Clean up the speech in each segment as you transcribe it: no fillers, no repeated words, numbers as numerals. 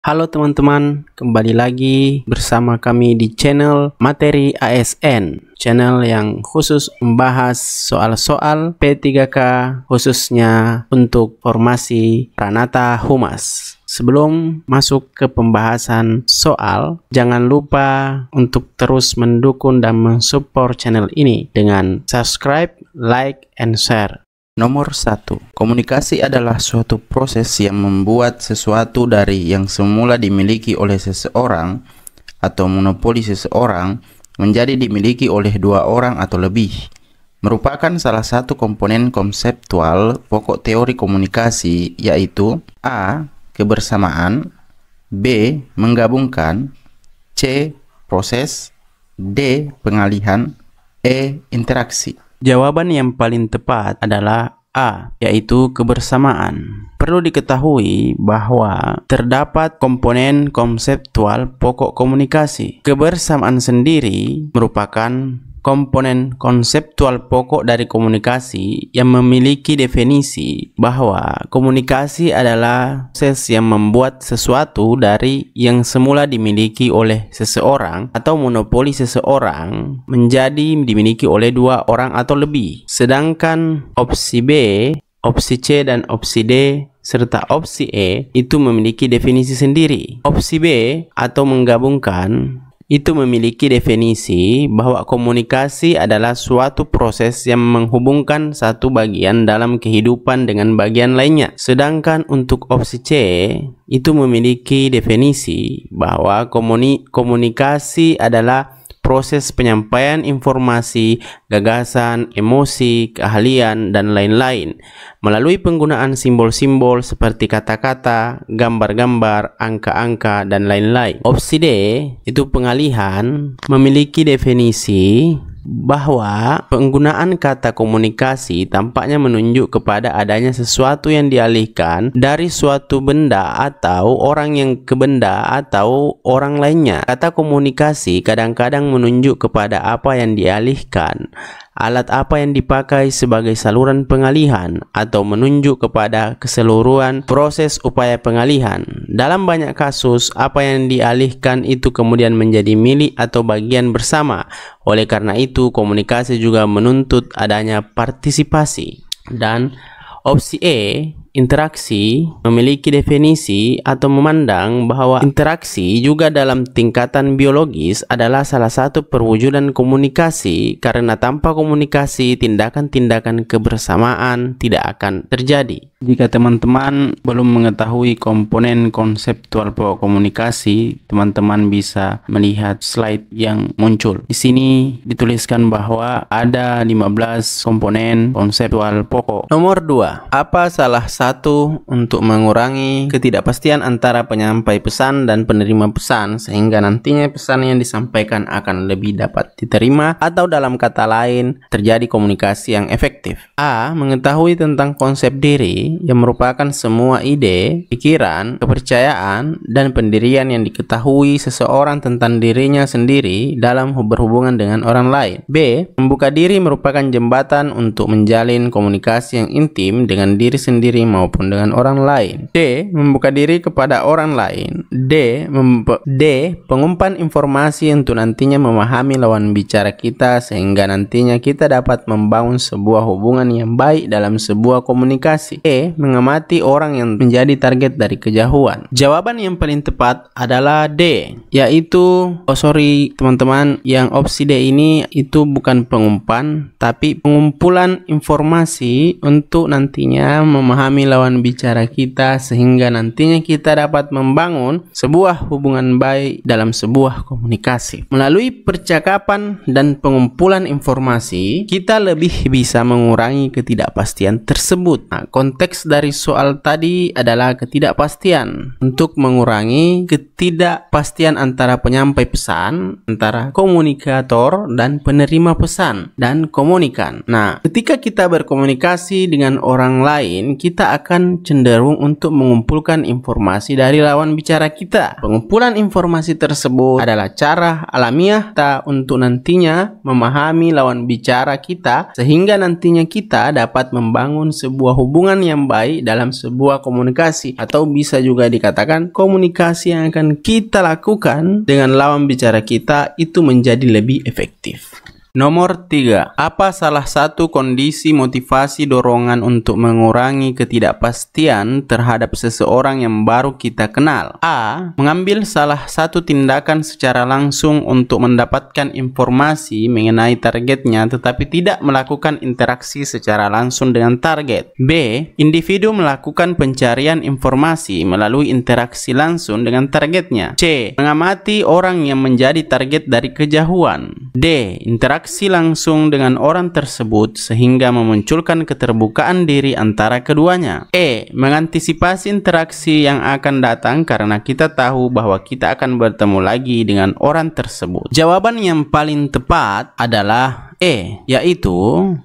Halo teman-teman, kembali lagi bersama kami di channel Materi ASN, channel yang khusus membahas soal-soal P3K khususnya untuk formasi Pranata Humas. Sebelum masuk ke pembahasan soal, jangan lupa untuk terus mendukung dan mensupport channel ini dengan subscribe, like, and share. Nomor 1. Komunikasi adalah suatu proses yang membuat sesuatu dari yang semula dimiliki oleh seseorang atau monopoli seseorang menjadi dimiliki oleh dua orang atau lebih. Merupakan salah satu komponen konseptual pokok teori komunikasi, yaitu A. Kebersamaan, B. Menggabungkan, C. Proses, D. Pengalihan, E. Interaksi. Jawaban yang paling tepat adalah A, yaitu kebersamaan. Perlu diketahui bahwa terdapat komponen konseptual pokok komunikasi. Kebersamaan sendiri merupakan komponen konseptual pokok dari komunikasi yang memiliki definisi bahwa komunikasi adalah proses yang membuat sesuatu dari yang semula dimiliki oleh seseorang atau monopoli seseorang menjadi dimiliki oleh dua orang atau lebih. Sedangkan opsi B, opsi C, dan opsi D serta opsi E itu memiliki definisi sendiri. Opsi B atau menggabungkan itu memiliki definisi bahwa komunikasi adalah suatu proses yang menghubungkan satu bagian dalam kehidupan dengan bagian lainnya. Sedangkan untuk opsi C itu memiliki definisi bahwa komunikasi adalah proses penyampaian informasi, gagasan, emosi, keahlian, dan lain-lain melalui penggunaan simbol-simbol seperti kata-kata, gambar-gambar, angka-angka, dan lain-lain. Opsi D itu pengalihan memiliki definisi bahwa penggunaan kata komunikasi tampaknya menunjuk kepada adanya sesuatu yang dialihkan dari suatu benda atau orang yang ke benda atau orang lainnya. Kata komunikasi kadang-kadang menunjuk kepada apa yang dialihkan, alat apa yang dipakai sebagai saluran pengalihan, atau menunjuk kepada keseluruhan proses upaya pengalihan. Dalam banyak kasus, apa yang dialihkan itu kemudian menjadi milik atau bagian bersama. Oleh karena itu, komunikasi juga menuntut adanya partisipasi. Dan opsi E, interaksi, memiliki definisi atau memandang bahwa interaksi juga dalam tingkatan biologis adalah salah satu perwujudan komunikasi, karena tanpa komunikasi tindakan-tindakan kebersamaan tidak akan terjadi. Jika teman-teman belum mengetahui komponen konseptual pokok komunikasi, teman-teman bisa melihat slide yang muncul. Di sini dituliskan bahwa ada 15 komponen konseptual pokok. Nomor 2. Apa salah satu untuk mengurangi ketidakpastian antara penyampai pesan dan penerima pesan sehingga nantinya pesan yang disampaikan akan lebih dapat diterima, atau dalam kata lain terjadi komunikasi yang efektif? A. Mengetahui tentang konsep diri, yang merupakan semua ide, pikiran, kepercayaan, dan pendirian yang diketahui seseorang tentang dirinya sendiri dalam berhubungan dengan orang lain. B. Membuka diri merupakan jembatan untuk menjalin komunikasi yang intim dengan diri sendiri maupun dengan orang lain. D. Membuka diri kepada orang lain. D. Pengumpulan informasi untuk nantinya memahami lawan bicara kita sehingga nantinya kita dapat membangun sebuah hubungan yang baik dalam sebuah komunikasi. E. Mengamati orang yang menjadi target dari kejauhan. Jawaban yang paling tepat adalah D, yaitu teman-teman, yang opsi D ini itu bukan pengumpulan tapi pengumpulan informasi untuk nantinya memahami lawan bicara kita sehingga nantinya kita dapat membangun sebuah hubungan baik dalam sebuah komunikasi. Melalui percakapan dan pengumpulan informasi, kita lebih bisa mengurangi ketidakpastian tersebut. Nah, konteks dari soal tadi adalah ketidakpastian. Untuk mengurangi ketidakpastian antara penyampai pesan, antara komunikator dan penerima pesan dan komunikan. Nah, ketika kita berkomunikasi dengan orang lain, kita kita akan cenderung untuk mengumpulkan informasi dari lawan bicara kita. Pengumpulan informasi tersebut adalah cara alamiah kita untuk nantinya memahami lawan bicara kita, sehingga nantinya kita dapat membangun sebuah hubungan yang baik dalam sebuah komunikasi, atau bisa juga dikatakan komunikasi yang akan kita lakukan dengan lawan bicara kita itu menjadi lebih efektif. Nomor 3. Apa salah satu kondisi motivasi dorongan untuk mengurangi ketidakpastian terhadap seseorang yang baru kita kenal? A. Mengambil salah satu tindakan secara langsung untuk mendapatkan informasi mengenai targetnya tetapi tidak melakukan interaksi secara langsung dengan target. B. Individu melakukan pencarian informasi melalui interaksi langsung dengan targetnya. C. Mengamati orang yang menjadi target dari kejauhan. D. Interaksi langsung dengan orang tersebut sehingga memunculkan keterbukaan diri antara keduanya. E. Mengantisipasi interaksi yang akan datang karena kita tahu bahwa kita akan bertemu lagi dengan orang tersebut. Jawaban yang paling tepat adalah E, yaitu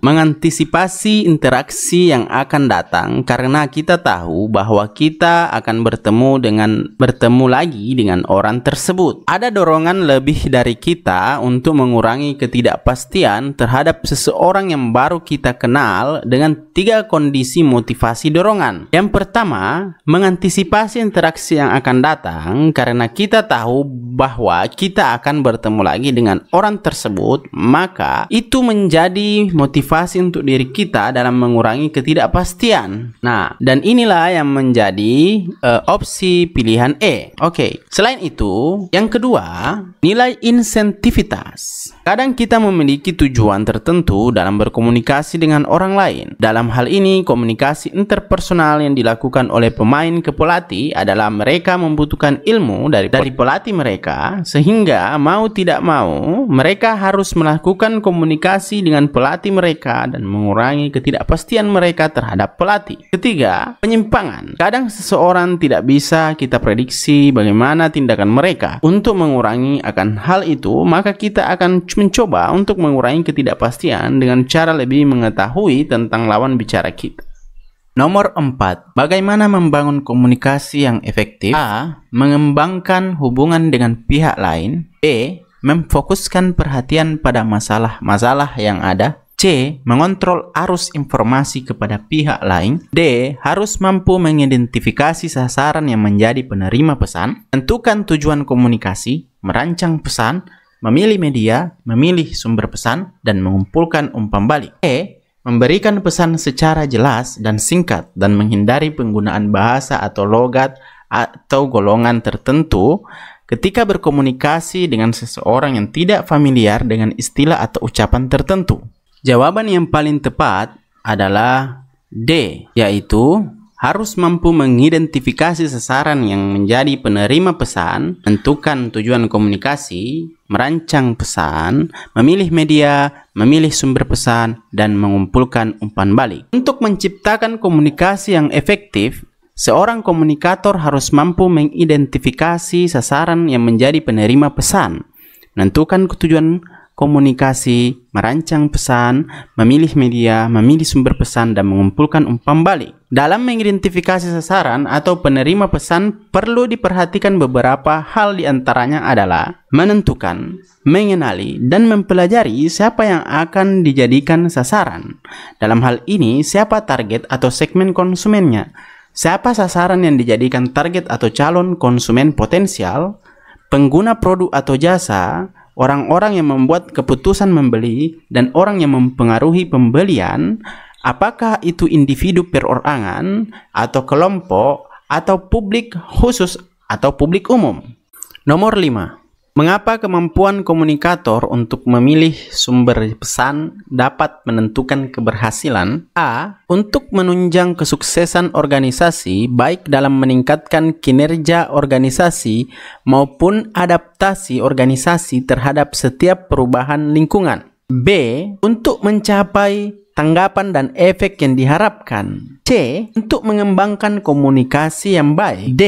mengantisipasi interaksi yang akan datang karena kita tahu bahwa kita akan bertemu lagi dengan orang tersebut. Ada dorongan lebih dari kita untuk mengurangi ketidakpastian terhadap seseorang yang baru kita kenal dengan 3 kondisi motivasi dorongan. Yang pertama, mengantisipasi interaksi yang akan datang karena kita tahu bahwa kita akan bertemu lagi dengan orang tersebut, maka itu menjadi motivasi untuk diri kita dalam mengurangi ketidakpastian. Nah, dan inilah yang menjadi opsi pilihan E. Oke. Selain itu, yang kedua, nilai insentivitas. Kadang kita memiliki tujuan tertentu dalam berkomunikasi dengan orang lain. Dalam hal ini, komunikasi interpersonal yang dilakukan oleh pemain ke pelatih adalah mereka membutuhkan ilmu dari pelatih mereka, sehingga mau tidak mau mereka harus melakukan komunikasi dengan pelatih mereka dan mengurangi ketidakpastian mereka terhadap pelatih. Ketiga, penyimpangan. Kadang seseorang tidak bisa kita prediksi bagaimana tindakan mereka. Untuk mengurangi akan hal itu, maka kita akan mencoba untuk mengurangi ketidakpastian dengan cara lebih mengetahui tentang lawan bicara kita. Nomor 4. Bagaimana membangun komunikasi yang efektif? A. Mengembangkan hubungan dengan pihak lain. B. Memfokuskan perhatian pada masalah-masalah yang ada. C. Mengontrol arus informasi kepada pihak lain. D. Harus mampu mengidentifikasi sasaran yang menjadi penerima pesan. Tentukan tujuan komunikasi, merancang pesan, memilih media, memilih sumber pesan, dan mengumpulkan umpan balik. E. Memberikan pesan secara jelas dan singkat dan menghindari penggunaan bahasa atau logat atau golongan tertentu ketika berkomunikasi dengan seseorang yang tidak familiar dengan istilah atau ucapan tertentu. Jawaban yang paling tepat adalah D, yaitu harus mampu mengidentifikasi sasaran yang menjadi penerima pesan, menentukan tujuan komunikasi, merancang pesan, memilih media, memilih sumber pesan, dan mengumpulkan umpan balik. Untuk menciptakan komunikasi yang efektif, seorang komunikator harus mampu mengidentifikasi sasaran yang menjadi penerima pesan, menentukan tujuan komunikasi, merancang pesan, memilih media, memilih sumber pesan, dan mengumpulkan umpan balik. Dalam mengidentifikasi sasaran atau penerima pesan, perlu diperhatikan beberapa hal, diantaranya adalah menentukan, mengenali, dan mempelajari siapa yang akan dijadikan sasaran. Dalam hal ini, siapa target atau segmen konsumennya, siapa sasaran yang dijadikan target atau calon konsumen potensial, pengguna produk atau jasa, orang-orang yang membuat keputusan membeli, dan orang yang mempengaruhi pembelian, apakah itu individu perorangan, atau kelompok, atau publik khusus, atau publik umum. Nomor 5. Mengapa kemampuan komunikator untuk memilih sumber pesan dapat menentukan keberhasilan? A. Untuk menunjang kesuksesan organisasi, baik dalam meningkatkan kinerja organisasi maupun adaptasi organisasi terhadap setiap perubahan lingkungan. B. Untuk mencapai tanggapan dan efek yang diharapkan. C. Untuk mengembangkan komunikasi yang baik. D.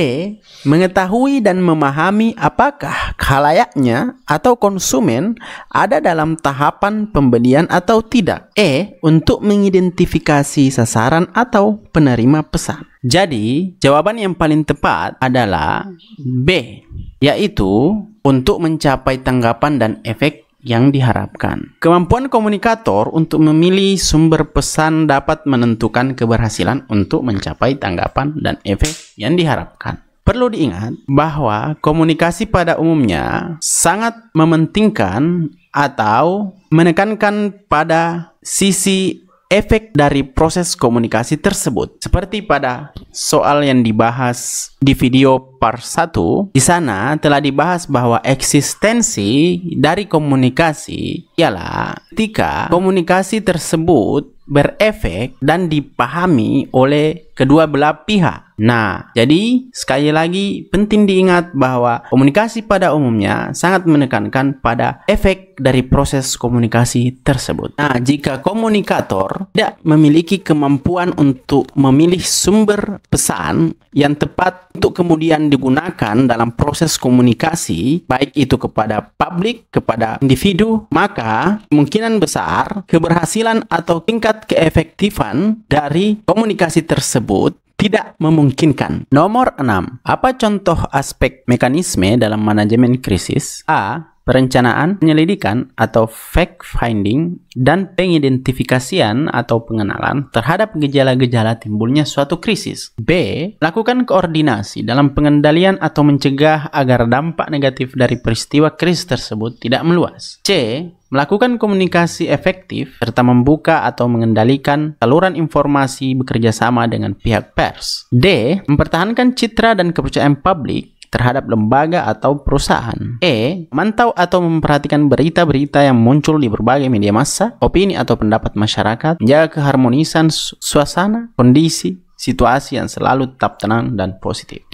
Mengetahui dan memahami apakah khalayaknya atau konsumen ada dalam tahapan pembelian atau tidak. E. Untuk mengidentifikasi sasaran atau penerima pesan. Jadi, jawaban yang paling tepat adalah B, yaitu untuk mencapai tanggapan dan efek yang diharapkan. Kemampuan komunikator untuk memilih sumber pesan dapat menentukan keberhasilan untuk mencapai tanggapan dan efek yang diharapkan. Perlu diingat bahwa komunikasi pada umumnya sangat mementingkan atau menekankan pada sisi efek dari proses komunikasi tersebut. Seperti pada soal yang dibahas di video part 1, di sana telah dibahas bahwa eksistensi dari komunikasi ialah ketika komunikasi tersebut berefek dan dipahami oleh kedua belah pihak. Nah, jadi sekali lagi penting diingat bahwa komunikasi pada umumnya sangat menekankan pada efek dari proses komunikasi tersebut. Nah, jika komunikator tidak memiliki kemampuan untuk memilih sumber pesan yang tepat untuk kemudian digunakan dalam proses komunikasi, baik itu kepada publik, kepada individu, maka kemungkinan besar keberhasilan atau tingkat keefektifan dari komunikasi tersebut tidak memungkinkan. Nomor 6. Apa contoh aspek mekanisme dalam manajemen krisis? A. Perencanaan, penyelidikan atau fact-finding, dan pengidentifikasian atau pengenalan terhadap gejala-gejala timbulnya suatu krisis. B. Lakukan koordinasi dalam pengendalian atau mencegah agar dampak negatif dari peristiwa krisis tersebut tidak meluas. C. Melakukan komunikasi efektif serta membuka atau mengendalikan saluran informasi bekerja sama dengan pihak pers. D. Mempertahankan citra dan kepercayaan publik terhadap lembaga atau perusahaan. E. Memantau atau memperhatikan berita-berita yang muncul di berbagai media massa, opini atau pendapat masyarakat, menjaga keharmonisan suasana, kondisi, situasi yang selalu tetap tenang dan positif.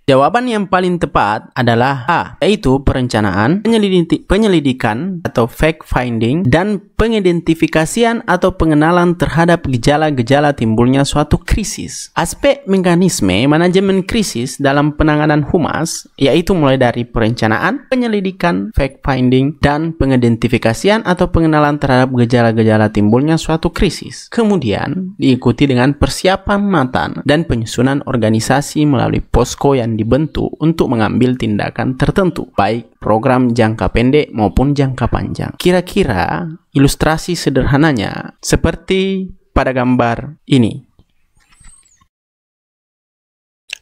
Jawaban yang paling tepat adalah A, yaitu perencanaan, penyelidikan atau fact-finding, dan pengidentifikasian atau pengenalan terhadap gejala-gejala timbulnya suatu krisis. Aspek mekanisme manajemen krisis dalam penanganan humas, yaitu mulai dari perencanaan, penyelidikan, fact-finding, dan pengidentifikasian atau pengenalan terhadap gejala-gejala timbulnya suatu krisis. Kemudian diikuti dengan persiapan matang dan penyusunan organisasi melalui posko yang dibentuk untuk mengambil tindakan tertentu, baik program jangka pendek maupun jangka panjang. Kira-kira ilustrasi sederhananya seperti pada gambar ini.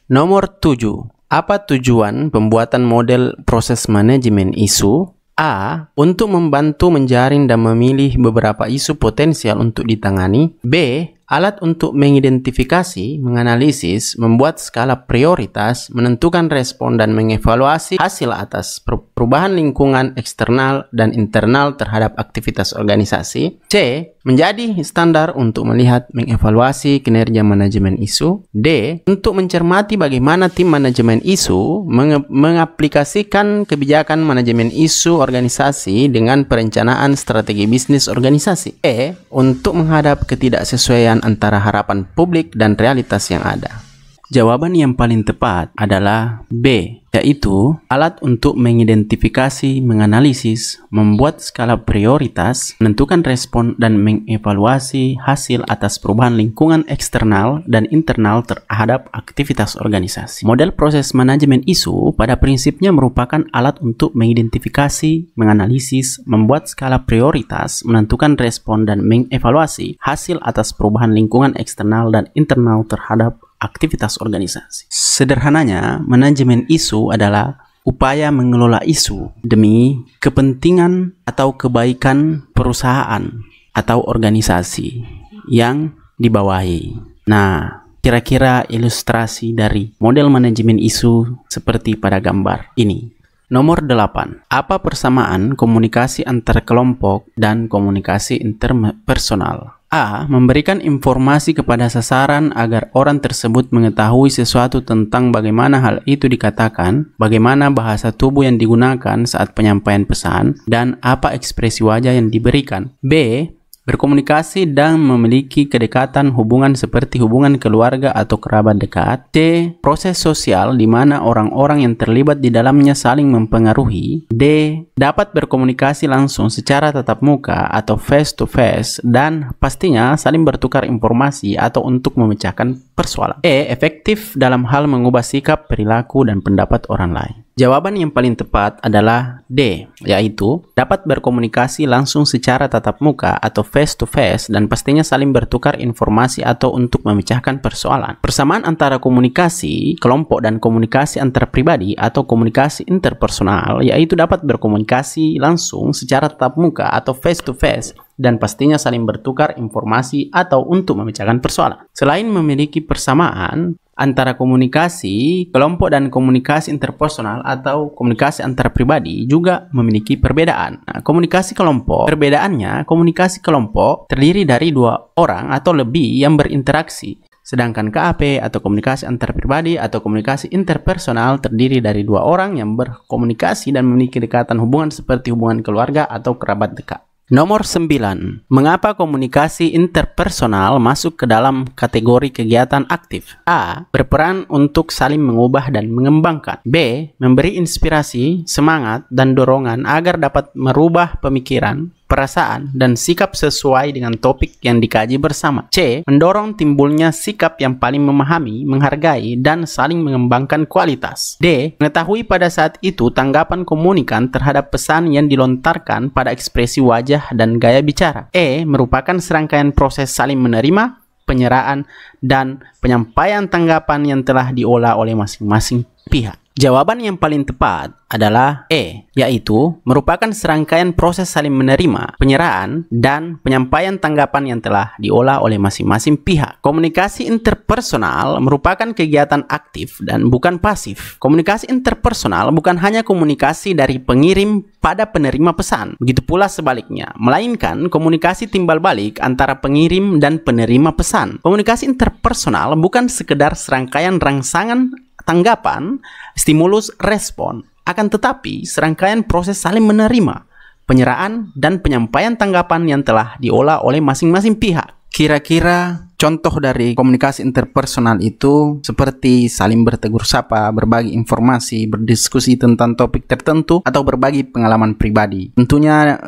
Nomor 7. Apa tujuan pembuatan model proses manajemen isu? A. Untuk membantu menjaring dan memilih beberapa isu potensial untuk ditangani. B. Alat untuk mengidentifikasi, menganalisis, membuat skala prioritas, menentukan respon dan mengevaluasi hasil atas perubahan lingkungan eksternal dan internal terhadap aktivitas organisasi. C. Menjadi standar untuk melihat mengevaluasi kinerja manajemen isu. D. Untuk mencermati bagaimana tim manajemen isu mengaplikasikan kebijakan manajemen isu organisasi dengan perencanaan strategi bisnis organisasi. E. Untuk menghadap ketidaksesuaian antara harapan publik dan realitas yang ada. Jawaban yang paling tepat adalah B, yaitu alat untuk mengidentifikasi, menganalisis, membuat skala prioritas, menentukan respon, dan mengevaluasi hasil atas perubahan lingkungan eksternal dan internal terhadap aktivitas organisasi. Model proses manajemen isu pada prinsipnya merupakan alat untuk mengidentifikasi, menganalisis, membuat skala prioritas, menentukan respon, dan mengevaluasi hasil atas perubahan lingkungan eksternal dan internal terhadap aktivitas organisasi. Sederhananya, manajemen isu adalah upaya mengelola isu demi kepentingan atau kebaikan perusahaan atau organisasi yang dibawahi. Nah, kira-kira ilustrasi dari model manajemen isu seperti pada gambar ini. Nomor 8. Apa persamaan komunikasi antar kelompok dan komunikasi interpersonal? A. Memberikan informasi kepada sasaran agar orang tersebut mengetahui sesuatu tentang bagaimana hal itu dikatakan, bagaimana bahasa tubuh yang digunakan saat penyampaian pesan, dan apa ekspresi wajah yang diberikan. B. berkomunikasi dan memiliki kedekatan hubungan seperti hubungan keluarga atau kerabat dekat. C. Proses sosial di mana orang-orang yang terlibat di dalamnya saling mempengaruhi. D. Dapat berkomunikasi langsung secara tatap muka atau face to face dan pastinya saling bertukar informasi atau untuk memecahkan persoalan. E. Efektif dalam hal mengubah sikap, perilaku, dan pendapat orang lain. Jawaban yang paling tepat adalah D, yaitu dapat berkomunikasi langsung secara tatap muka atau face to face dan pastinya saling bertukar informasi atau untuk memecahkan persoalan. Persamaan antara komunikasi kelompok dan komunikasi antar pribadi atau komunikasi interpersonal yaitu dapat berkomunikasi langsung secara tatap muka atau face to face dan pastinya saling bertukar informasi atau untuk memecahkan persoalan. Selain memiliki persamaan antara komunikasi kelompok dan komunikasi interpersonal atau komunikasi antar pribadi juga memiliki perbedaan. Nah, komunikasi kelompok, perbedaannya komunikasi kelompok terdiri dari 2 orang atau lebih yang berinteraksi. Sedangkan KAP atau komunikasi antar pribadi atau komunikasi interpersonal terdiri dari 2 orang yang berkomunikasi dan memiliki kedekatan hubungan seperti hubungan keluarga atau kerabat dekat. Nomor 9. Mengapa komunikasi interpersonal masuk ke dalam kategori kegiatan aktif? A. Berperan untuk saling mengubah dan mengembangkan. B. Memberi inspirasi, semangat, dan dorongan agar dapat merubah pemikiran, perasaan, dan sikap sesuai dengan topik yang dikaji bersama. C. Mendorong timbulnya sikap yang paling memahami, menghargai, dan saling mengembangkan kualitas. D. Mengetahui pada saat itu tanggapan komunikan terhadap pesan yang dilontarkan pada ekspresi wajah dan gaya bicara. E. Merupakan serangkaian proses saling menerima, penyerahan, dan penyampaian tanggapan yang telah diolah oleh masing-masing pihak. Jawaban yang paling tepat adalah E, yaitu merupakan serangkaian proses saling menerima, penyerahan, dan penyampaian tanggapan yang telah diolah oleh masing-masing pihak. Komunikasi interpersonal merupakan kegiatan aktif dan bukan pasif. Komunikasi interpersonal bukan hanya komunikasi dari pengirim pada penerima pesan, begitu pula sebaliknya, melainkan komunikasi timbal balik antara pengirim dan penerima pesan. Komunikasi interpersonal bukan sekedar serangkaian rangsangan tanggapan, stimulus, respon, akan tetapi serangkaian proses saling menerima, penyerahan, dan penyampaian tanggapan yang telah diolah oleh masing-masing pihak. Kira-kira contoh dari komunikasi interpersonal itu seperti saling bertegur sapa, berbagi informasi, berdiskusi tentang topik tertentu, atau berbagi pengalaman pribadi. Tentunya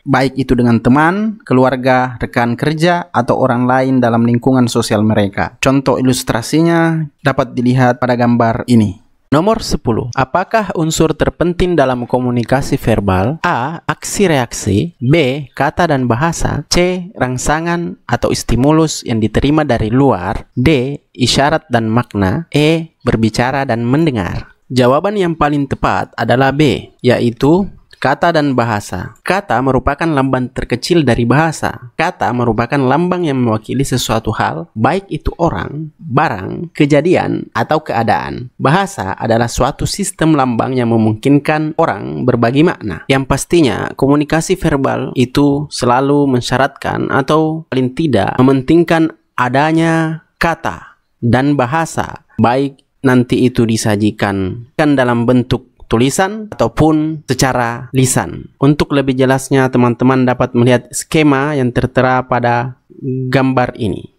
baik itu dengan teman, keluarga, rekan kerja, atau orang lain dalam lingkungan sosial mereka. Contoh ilustrasinya dapat dilihat pada gambar ini. Nomor 10. Apakah unsur terpenting dalam komunikasi verbal? A. Aksi-reaksi. B. Kata dan bahasa. C. Rangsangan atau stimulus yang diterima dari luar. D. Isyarat dan makna. E. Berbicara dan mendengar. Jawaban yang paling tepat adalah B, yaitu kata dan bahasa. Kata merupakan lambang terkecil dari bahasa. Kata merupakan lambang yang mewakili sesuatu hal, baik itu orang, barang, kejadian, atau keadaan. Bahasa adalah suatu sistem lambang yang memungkinkan orang berbagi makna. Yang pastinya, komunikasi verbal itu selalu mensyaratkan atau paling tidak mementingkan adanya kata dan bahasa, baik nanti itu disajikan dalam bentuk tulisan ataupun secara lisan. Untuk lebih jelasnya teman-teman dapat melihat skema yang tertera pada gambar ini.